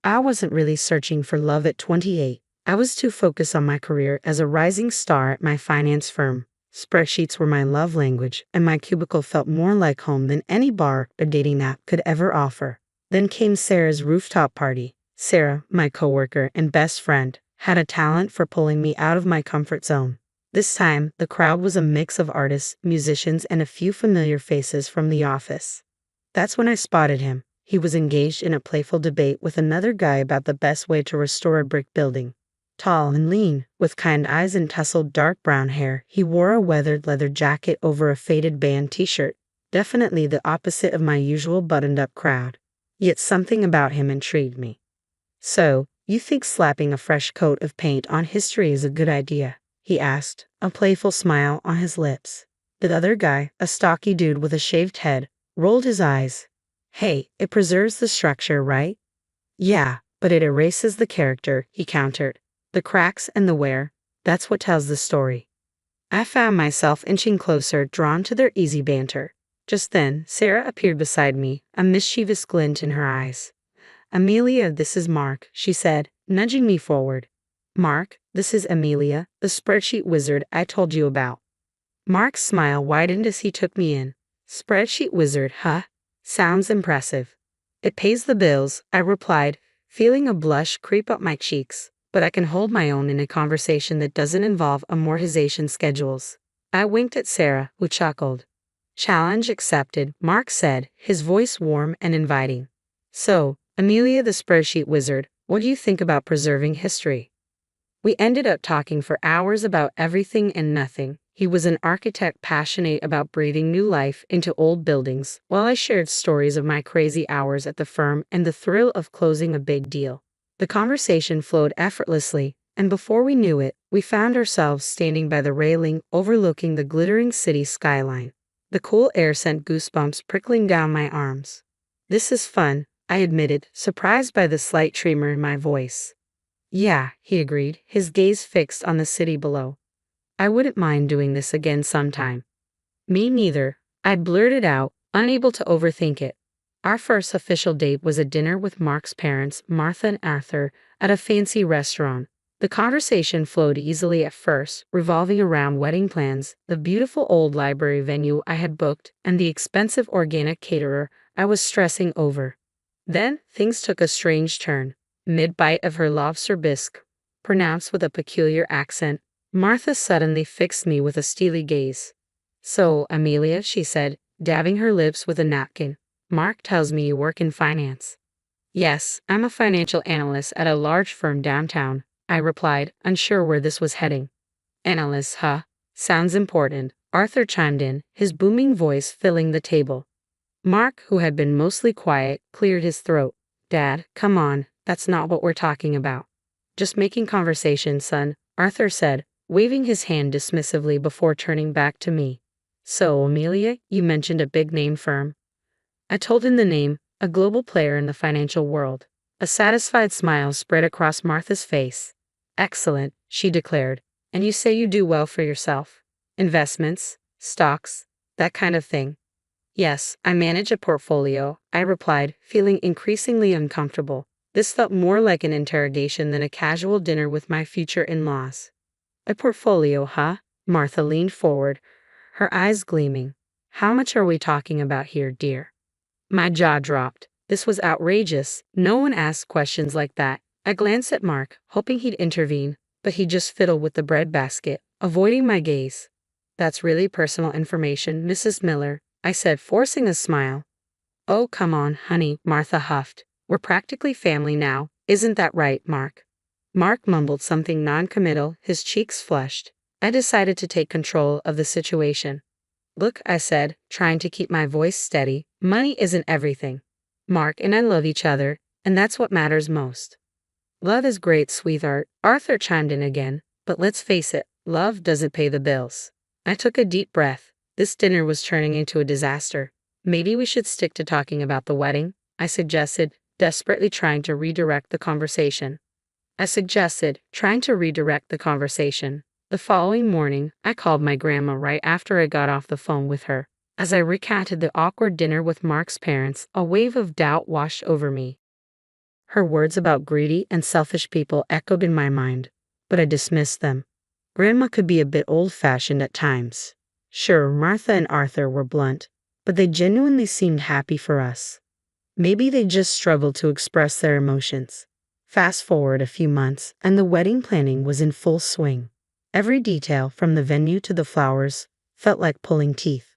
I wasn't really searching for love at 28. I was too focused on my career as a rising star at my finance firm. Spreadsheets were my love language, and my cubicle felt more like home than any bar or dating app could ever offer. Then came Sarah's rooftop party. Sarah, my coworker and best friend, had a talent for pulling me out of my comfort zone. This time, the crowd was a mix of artists, musicians, and a few familiar faces from the office. That's when I spotted him. He was engaged in a playful debate with another guy about the best way to restore a brick building. Tall and lean, with kind eyes and tousled dark brown hair, he wore a weathered leather jacket over a faded band t-shirt, definitely the opposite of my usual buttoned-up crowd. Yet something about him intrigued me. "So, you think slapping a fresh coat of paint on history is a good idea?" he asked, a playful smile on his lips. The other guy, a stocky dude with a shaved head, rolled his eyes. "Hey, it preserves the structure, right?" "Yeah, but it erases the character," he countered. "The cracks and the wear, that's what tells the story." I found myself inching closer, drawn to their easy banter. Just then, Sarah appeared beside me, a mischievous glint in her eyes. "Amelia, this is Mark," she said, nudging me forward. "Mark, this is Amelia, the spreadsheet wizard I told you about." Mark's smile widened as he took me in. "Spreadsheet wizard, huh? Sounds impressive." "It pays the bills," I replied, feeling a blush creep up my cheeks, "but I can hold my own in a conversation that doesn't involve amortization schedules." I winked at Sarah, who chuckled. "Challenge accepted," Mark said, his voice warm and inviting. "So, Amelia the spreadsheet wizard, what do you think about preserving history?" We ended up talking for hours about everything and nothing. He was an architect passionate about breathing new life into old buildings, while I shared stories of my crazy hours at the firm and the thrill of closing a big deal. The conversation flowed effortlessly, and before we knew it, we found ourselves standing by the railing overlooking the glittering city skyline. The cool air sent goosebumps prickling down my arms. "This is fun," I admitted, surprised by the slight tremor in my voice. "Yeah," he agreed, his gaze fixed on the city below. "I wouldn't mind doing this again sometime." "Me neither," I blurted out, unable to overthink it. Our first official date was a dinner with Mark's parents, Martha and Arthur, at a fancy restaurant. The conversation flowed easily at first, revolving around wedding plans, the beautiful old library venue I had booked, and the expensive organic caterer I was stressing over. Then, things took a strange turn. Mid-bite of her lobster bisque, pronounced with a peculiar accent, Martha suddenly fixed me with a steely gaze. "So, Amelia," she said, dabbing her lips with a napkin, "Mark tells me you work in finance." "Yes, I'm a financial analyst at a large firm downtown," I replied, unsure where this was heading. "Analyst, huh? Sounds important," Arthur chimed in, his booming voice filling the table. Mark, who had been mostly quiet, cleared his throat. "Dad, come on. That's not what we're talking about." "Just making conversation, son," Arthur said, waving his hand dismissively before turning back to me. "So, Amelia, you mentioned a big-name firm." I told him the name, a global player in the financial world. A satisfied smile spread across Martha's face. "Excellent," she declared. "And you say you do well for yourself? Investments, stocks, that kind of thing?" "Yes, I manage a portfolio," I replied, feeling increasingly uncomfortable. This felt more like an interrogation than a casual dinner with my future in-laws. "A portfolio, huh?" Martha leaned forward, her eyes gleaming. "How much are we talking about here, dear?" My jaw dropped. This was outrageous. No one asked questions like that. I glanced at Mark, hoping he'd intervene, but he just fiddled with the breadbasket, avoiding my gaze. "That's really personal information, Mrs. Miller," I said, forcing a smile. "Oh, come on, honey," Martha huffed. "We're practically family now, isn't that right, Mark?" Mark mumbled something non-committal, his cheeks flushed. I decided to take control of the situation. "Look," I said, trying to keep my voice steady, "money isn't everything. Mark and I love each other, and that's what matters most." "Love is great, sweetheart," Arthur chimed in again, "but let's face it, love doesn't pay the bills." I took a deep breath. This dinner was turning into a disaster. "Maybe we should stick to talking about the wedding," I suggested, desperately trying to redirect the conversation. The following morning, I called my grandma right after I got off the phone with her. As I recounted the awkward dinner with Mark's parents, a wave of doubt washed over me. Her words about greedy and selfish people echoed in my mind, but I dismissed them. Grandma could be a bit old-fashioned at times. Sure, Martha and Arthur were blunt, but they genuinely seemed happy for us. Maybe they just struggled to express their emotions. Fast forward a few months, and the wedding planning was in full swing. Every detail, from the venue to the flowers, felt like pulling teeth.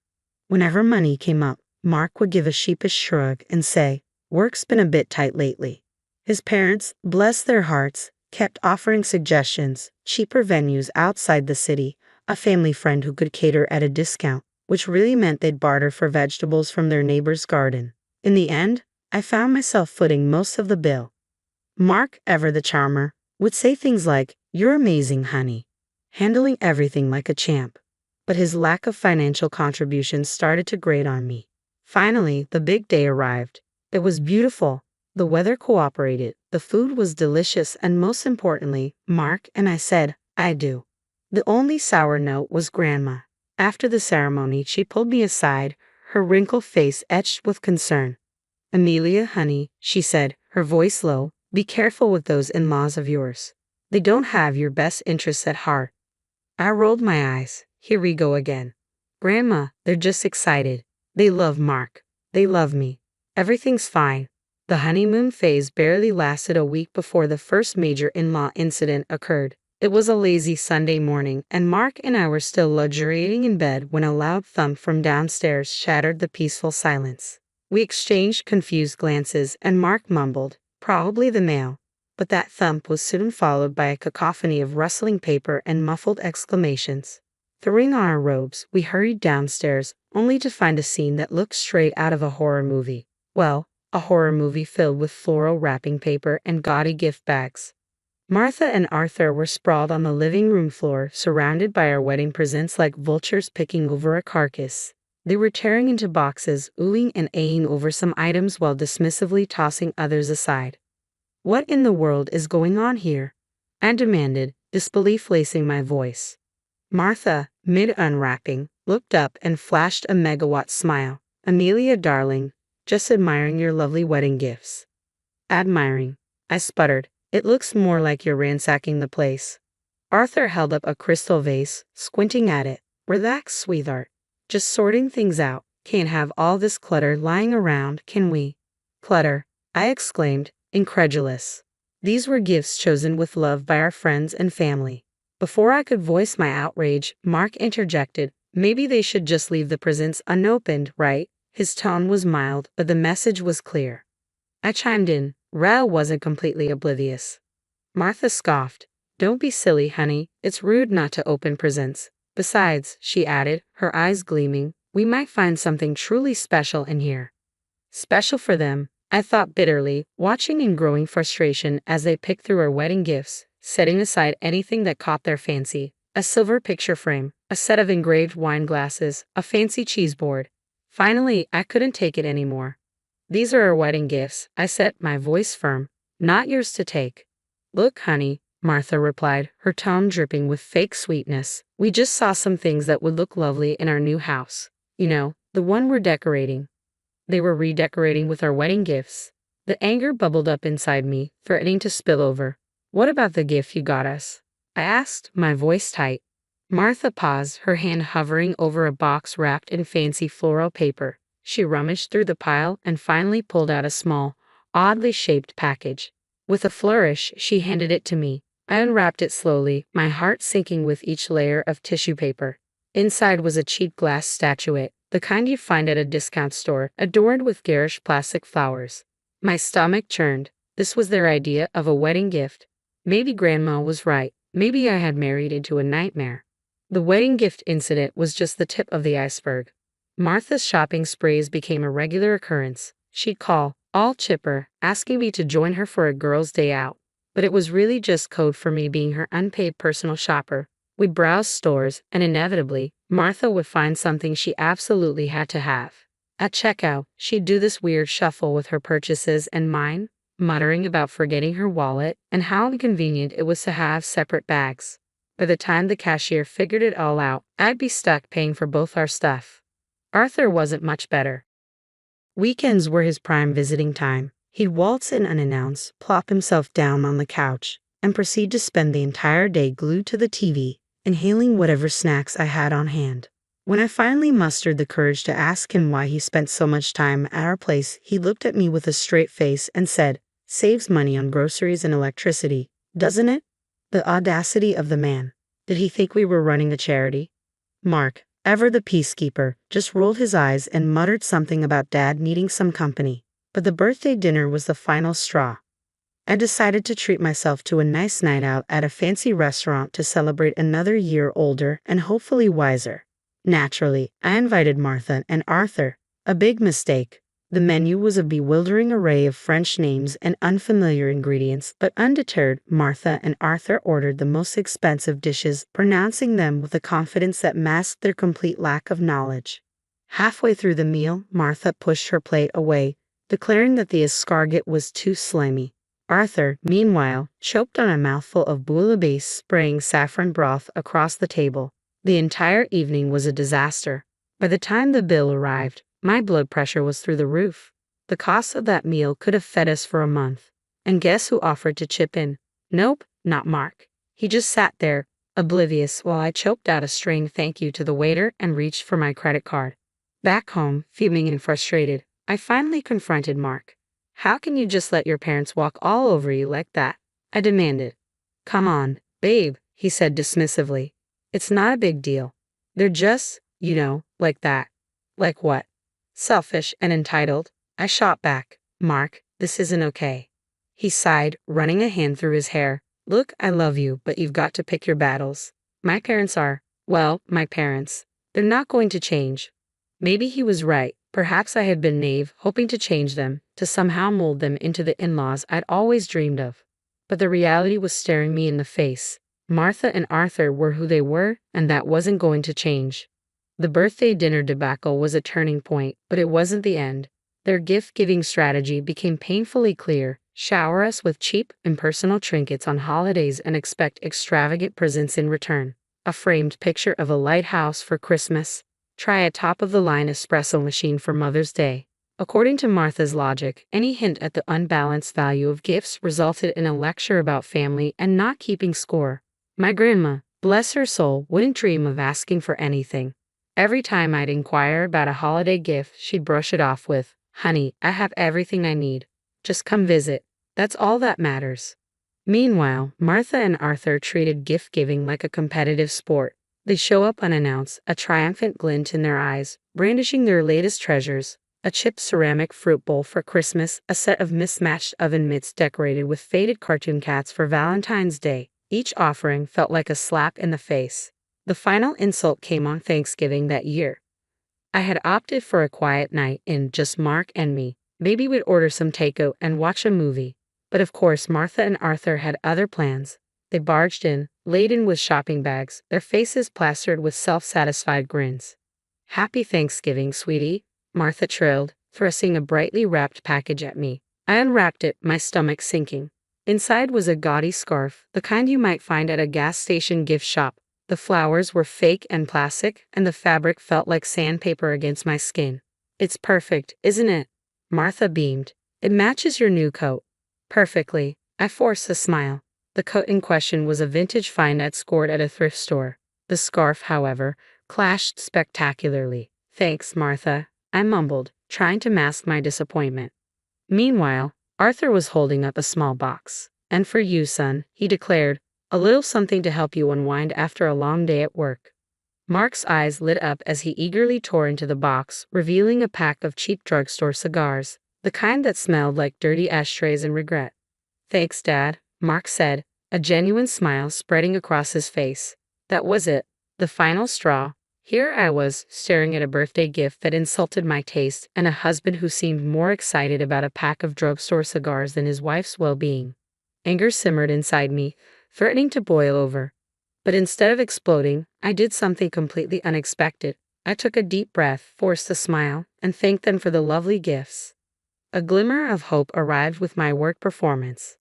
Whenever money came up, Mark would give a sheepish shrug and say, "Work's been a bit tight lately." His parents, bless their hearts, kept offering suggestions, cheaper venues outside the city, a family friend who could cater at a discount, which really meant they'd barter for vegetables from their neighbor's garden. In the end, I found myself footing most of the bill. Mark, ever the charmer, would say things like, "You're amazing, honey," handling everything like a champ. But his lack of financial contributions started to grate on me. Finally, the big day arrived. It was beautiful. The weather cooperated, the food was delicious, and most importantly, Mark and I said, "I do." The only sour note was Grandma. After the ceremony, she pulled me aside, her wrinkled face etched with concern. "Amelia, honey," she said, her voice low, "be careful with those in-laws of yours. They don't have your best interests at heart." I rolled my eyes. Here we go again. "Grandma, they're just excited. They love Mark. They love me. Everything's fine." The honeymoon phase barely lasted a week before the first major in-law incident occurred. It was a lazy Sunday morning, and Mark and I were still luxuriating in bed when a loud thump from downstairs shattered the peaceful silence. We exchanged confused glances, and Mark mumbled, "Probably the mail." But that thump was soon followed by a cacophony of rustling paper and muffled exclamations. Throwing on our robes, we hurried downstairs, only to find a scene that looked straight out of a horror movie. Well, a horror movie filled with floral wrapping paper and gaudy gift bags. Martha and Arthur were sprawled on the living room floor, surrounded by our wedding presents like vultures picking over a carcass. They were tearing into boxes, oohing and ahhing over some items while dismissively tossing others aside. "What in the world is going on here?" I demanded, disbelief lacing my voice. Martha, mid-unwrapping, looked up and flashed a megawatt smile. "Amelia, darling, just admiring your lovely wedding gifts." "Admiring," I sputtered. "It looks more like you're ransacking the place." Arthur held up a crystal vase, squinting at it. "Relax, sweetheart. Just sorting things out. Can't have all this clutter lying around, can we?" "Clutter," I exclaimed, incredulous. These were gifts chosen with love by our friends and family. Before I could voice my outrage, Mark interjected, "Maybe they should just leave the presents unopened, right?" His tone was mild, but the message was clear. I chimed in. Ra wasn't completely oblivious. Martha scoffed. "Don't be silly, honey. It's rude not to open presents. Besides," she added, her eyes gleaming, "we might find something truly special in here." Special for them, I thought bitterly, watching in growing frustration as they picked through our wedding gifts, setting aside anything that caught their fancy. A silver picture frame, a set of engraved wine glasses, a fancy cheese board. Finally, I couldn't take it anymore. "These are our wedding gifts," I said, my voice firm. "Not yours to take." "Look, honey," Martha replied, her tone dripping with fake sweetness. "We just saw some things that would look lovely in our new house. You know, the one we're decorating." They were redecorating with our wedding gifts. The anger bubbled up inside me, threatening to spill over. "What about the gift you got us?" I asked, my voice tight. Martha paused, her hand hovering over a box wrapped in fancy floral paper. She rummaged through the pile and finally pulled out a small, oddly shaped package. With a flourish, she handed it to me. I unwrapped it slowly, my heart sinking with each layer of tissue paper. Inside was a cheap glass statuette, the kind you find at a discount store, adorned with garish plastic flowers. My stomach churned. This was their idea of a wedding gift. Maybe Grandma was right. Maybe I had married into a nightmare. The wedding gift incident was just the tip of the iceberg. Martha's shopping sprees became a regular occurrence. She'd call, all chipper, asking me to join her for a girls' day out. But it was really just code for me being her unpaid personal shopper. We'd browse stores, and inevitably, Martha would find something she absolutely had to have. At checkout, she'd do this weird shuffle with her purchases and mine, muttering about forgetting her wallet and how inconvenient it was to have separate bags. By the time the cashier figured it all out, I'd be stuck paying for both our stuff. Arthur wasn't much better. Weekends were his prime visiting time. He'd waltz in unannounced, plop himself down on the couch, and proceed to spend the entire day glued to the TV, inhaling whatever snacks I had on hand. When I finally mustered the courage to ask him why he spent so much time at our place, he looked at me with a straight face and said, "Saves money on groceries and electricity, doesn't it?" The audacity of the man. Did he think we were running a charity? Mark, ever the peacekeeper, just rolled his eyes and muttered something about Dad needing some company. But the birthday dinner was the final straw. I decided to treat myself to a nice night out at a fancy restaurant to celebrate another year older and hopefully wiser. Naturally, I invited Martha and Arthur. A big mistake. The menu was a bewildering array of French names and unfamiliar ingredients, but undeterred, Martha and Arthur ordered the most expensive dishes, pronouncing them with a confidence that masked their complete lack of knowledge. Halfway through the meal, Martha pushed her plate away, declaring that the escargot was too slimy. Arthur, meanwhile, choked on a mouthful of bouillabaisse, spraying saffron broth across the table. The entire evening was a disaster. By the time the bill arrived, my blood pressure was through the roof. The cost of that meal could have fed us for a month. And guess who offered to chip in? Nope, not Mark. He just sat there, oblivious, while I choked out a strained thank you to the waiter and reached for my credit card. Back home, fuming and frustrated, I finally confronted Mark. "How can you just let your parents walk all over you like that?" I demanded. "Come on, babe," he said dismissively. "It's not a big deal. They're just, like that." "Like what?" "Selfish and entitled." I shot back. "Mark, this isn't okay." He sighed, running a hand through his hair. "Look, I love you, but you've got to pick your battles. My parents are, well, my parents. They're not going to change." Maybe he was right. Perhaps I had been naive, hoping to change them, to somehow mold them into the in-laws I'd always dreamed of. But the reality was staring me in the face. Martha and Arthur were who they were, and that wasn't going to change. The birthday dinner debacle was a turning point, but it wasn't the end. Their gift-giving strategy became painfully clear. Shower us with cheap, impersonal trinkets on holidays and expect extravagant presents in return. A framed picture of a lighthouse for Christmas. Try a top-of-the-line espresso machine for Mother's Day. According to Martha's logic, any hint at the unbalanced value of gifts resulted in a lecture about family and not keeping score. My grandma, bless her soul, wouldn't dream of asking for anything. Every time I'd inquire about a holiday gift, she'd brush it off with, "Honey, I have everything I need. Just come visit. That's all that matters." Meanwhile, Martha and Arthur treated gift-giving like a competitive sport. They show up unannounced, a triumphant glint in their eyes, brandishing their latest treasures, a chipped ceramic fruit bowl for Christmas, a set of mismatched oven mitts decorated with faded cartoon cats for Valentine's Day. Each offering felt like a slap in the face. The final insult came on Thanksgiving that year. I had opted for a quiet night in just Mark and me. Maybe we'd order some takeout and watch a movie. But of course, Martha and Arthur had other plans. They barged in, laden with shopping bags, their faces plastered with self-satisfied grins. "Happy Thanksgiving, sweetie," Martha trilled, thrusting a brightly wrapped package at me. I unwrapped it, my stomach sinking. Inside was a gaudy scarf, the kind you might find at a gas station gift shop. The flowers were fake and plastic, and the fabric felt like sandpaper against my skin. "It's perfect, isn't it?" Martha beamed. "It matches your new coat." "Perfectly." I forced a smile. The coat in question was a vintage find I'd scored at a thrift store. The scarf, however, clashed spectacularly. "Thanks, Martha," I mumbled, trying to mask my disappointment. Meanwhile, Arthur was holding up a small box. "And for you, son," he declared, "a little something to help you unwind after a long day at work." Mark's eyes lit up as he eagerly tore into the box, revealing a pack of cheap drugstore cigars, the kind that smelled like dirty ashtrays and regret. "Thanks, Dad," Mark said, a genuine smile spreading across his face. That was it, the final straw. Here I was, staring at a birthday gift that insulted my taste and a husband who seemed more excited about a pack of drugstore cigars than his wife's well-being. Anger simmered inside me, threatening to boil over. But instead of exploding, I did something completely unexpected. I took a deep breath, forced a smile, and thanked them for the lovely gifts. A glimmer of hope arrived with my work performance.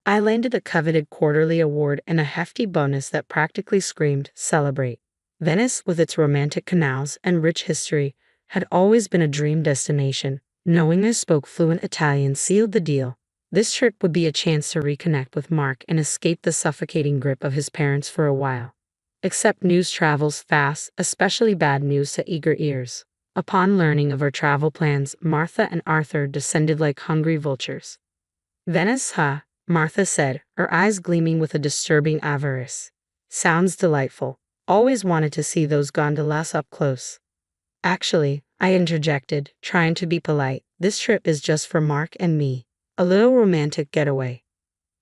I landed the coveted quarterly award and a hefty bonus that practically screamed, "Celebrate." Venice, with its romantic canals and rich history, had always been a dream destination, Knowing I spoke fluent Italian sealed the deal. This trip would be a chance to reconnect with Mark and escape the suffocating grip of his parents for a while. Except news travels fast, especially bad news to eager ears. Upon learning of our travel plans, Martha and Arthur descended like hungry vultures. Venice, huh? Martha said, her eyes gleaming with a disturbing avarice. Sounds delightful. Always wanted to see those gondolas up close. Actually, I interjected, trying to be polite, this trip is just for Mark and me. A little romantic getaway.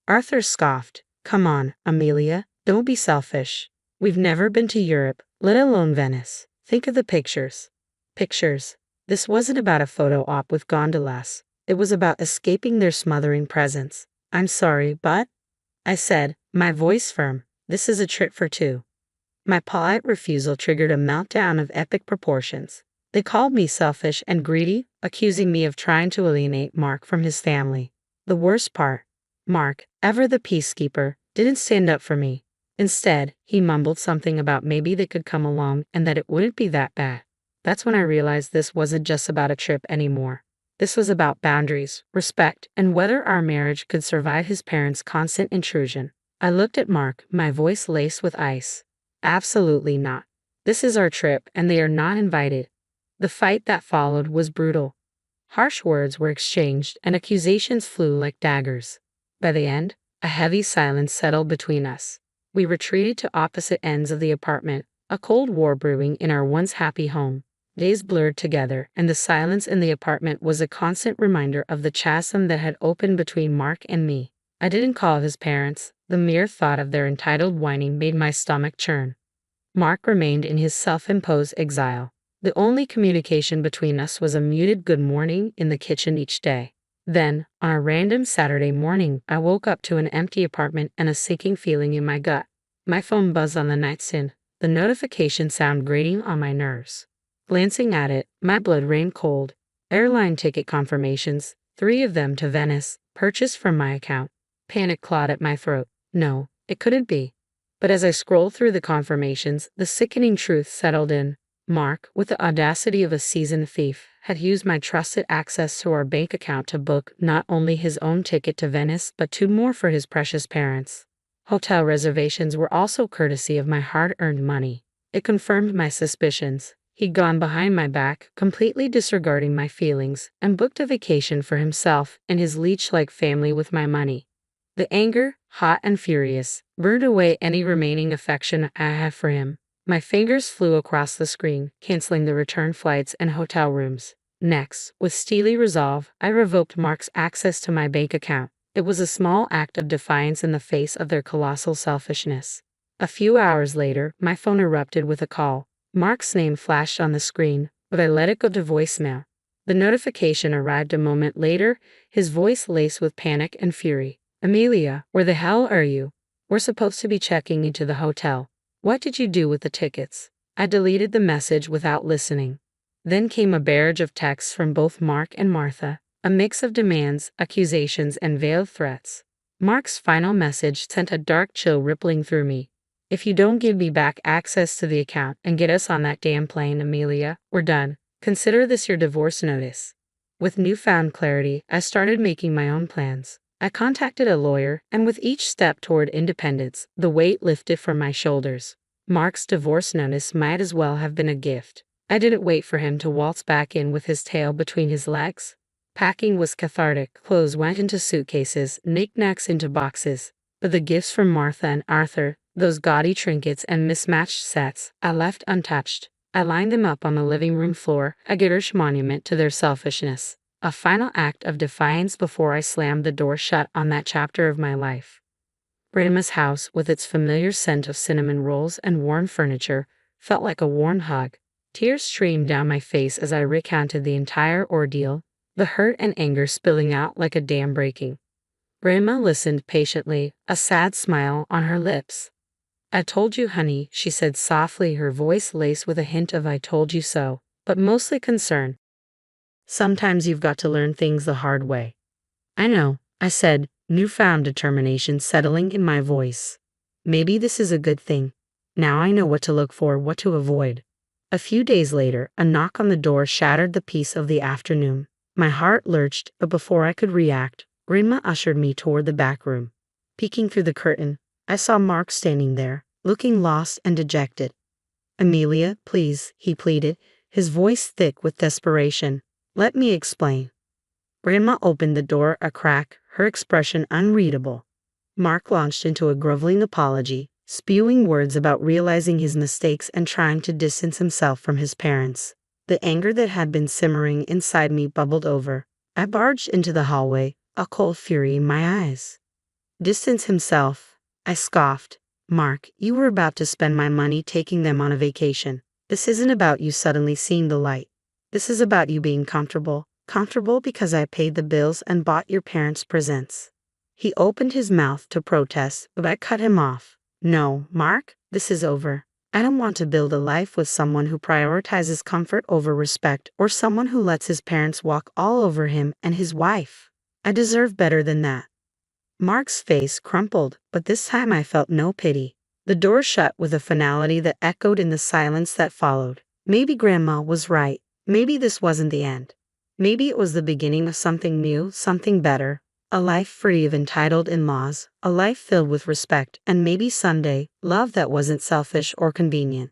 Arthur scoffed. Come on, Amelia, don't be selfish. We've never been to Europe, let alone Venice. Think of the pictures. Pictures. This wasn't about a photo op with gondolas. It was about escaping their smothering presence. I'm sorry, but, I said, my voice firm, this is a trip for two. My polite refusal triggered a meltdown of epic proportions. They called me selfish and greedy, accusing me of trying to alienate Mark from his family. The worst part, Mark, ever the peacekeeper, didn't stand up for me. Instead, he mumbled something about maybe they could come along and that it wouldn't be that bad. That's when I realized this wasn't just about a trip anymore. This was about boundaries, respect, and whether our marriage could survive his parents' constant intrusion. I looked at Mark, my voice laced with ice. Absolutely not. This is our trip, and they are not invited. The fight that followed was brutal. Harsh words were exchanged, and accusations flew like daggers. By the end, a heavy silence settled between us. We retreated to opposite ends of the apartment, a cold war brewing in our once happy home. Days blurred together, and the silence in the apartment was a constant reminder of the chasm that had opened between Mark and me. I didn't call his parents. The mere thought of their entitled whining made my stomach churn. Mark remained in his self-imposed exile. The only communication between us was a muted good morning in the kitchen each day. Then, on a random Saturday morning, I woke up to an empty apartment and a sinking feeling in my gut. My phone buzzed on the nightstand, the notification sound grating on my nerves. Glancing at it, my blood ran cold. Airline ticket confirmations, 3 of them to Venice, purchased from my account. Panic clawed at my throat. No, it couldn't be. But as I scrolled through the confirmations, the sickening truth settled in. Mark, with the audacity of a seasoned thief, had used my trusted access to our bank account to book not only his own ticket to Venice but 2 more for his precious parents. Hotel reservations were also courtesy of my hard-earned money. It confirmed my suspicions. He'd gone behind my back, completely disregarding my feelings, and booked a vacation for himself and his leech-like family with my money. The anger, hot and furious, burned away any remaining affection I had for him. My fingers flew across the screen, canceling the return flights and hotel rooms. Next, with steely resolve, I revoked Mark's access to my bank account. It was a small act of defiance in the face of their colossal selfishness. A few hours later, my phone erupted with a call. Mark's name flashed on the screen, but I let it go to voicemail. The notification arrived a moment later, his voice laced with panic and fury. Amelia, where the hell are you? We're supposed to be checking into the hotel. What did you do with the tickets? I deleted the message without listening. Then came a barrage of texts from both Mark and Martha, a mix of demands, accusations, and veiled threats. Mark's final message sent a dark chill rippling through me. If you don't give me back access to the account and get us on that damn plane, Amelia, we're done. Consider this your divorce notice. With newfound clarity, I started making my own plans. I contacted a lawyer, and with each step toward independence, the weight lifted from my shoulders. Mark's divorce notice might as well have been a gift. I didn't wait for him to waltz back in with his tail between his legs. Packing was cathartic. Clothes went into suitcases, knickknacks into boxes. But the gifts from Martha and Arthur, those gaudy trinkets and mismatched sets, I left untouched. I lined them up on the living room floor, a Garish monument to their selfishness. A final act of defiance before I slammed the door shut on that chapter of my life. Grandma's house, with its familiar scent of cinnamon rolls and worn furniture, felt like a warm hug. Tears streamed down my face as I recounted the entire ordeal, the hurt and anger spilling out like a dam breaking. Grandma listened patiently, a sad smile on her lips. I told you, honey, she said softly, her voice laced with a hint of I told you so, but mostly concern. Sometimes you've got to learn things the hard way. I know, I said, newfound determination settling in my voice. Maybe this is a good thing. Now I know what to look for, what to avoid. A few days later, a knock on the door shattered the peace of the afternoon. My heart lurched, but before I could react, Grandma ushered me toward the back room. Peeking through the curtain, I saw Mark standing there, looking lost and dejected. "Amelia, please," he pleaded, his voice thick with desperation. "Let me explain." Grandma opened the door a crack, her expression unreadable. Mark launched into a groveling apology, spewing words about realizing his mistakes and trying to distance himself from his parents. The anger that had been simmering inside me bubbled over. I barged into the hallway, a cold fury in my eyes. "Distance himself," I scoffed. "Mark, you were about to spend my money taking them on a vacation. This isn't about you suddenly seeing the light. This is about you being comfortable. Comfortable because I paid the bills and bought your parents presents." He opened his mouth to protest, but I cut him off. "No, Mark, this is over. I don't want to build a life with someone who prioritizes comfort over respect or someone who lets his parents walk all over him and his wife. I deserve better than that." Mark's face crumpled, but this time I felt no pity. The door shut with a finality that echoed in the silence that followed. Maybe Grandma was right. Maybe this wasn't the end. Maybe it was the beginning of something new, something better. A life free of entitled in-laws, a life filled with respect, and maybe someday, love that wasn't selfish or convenient.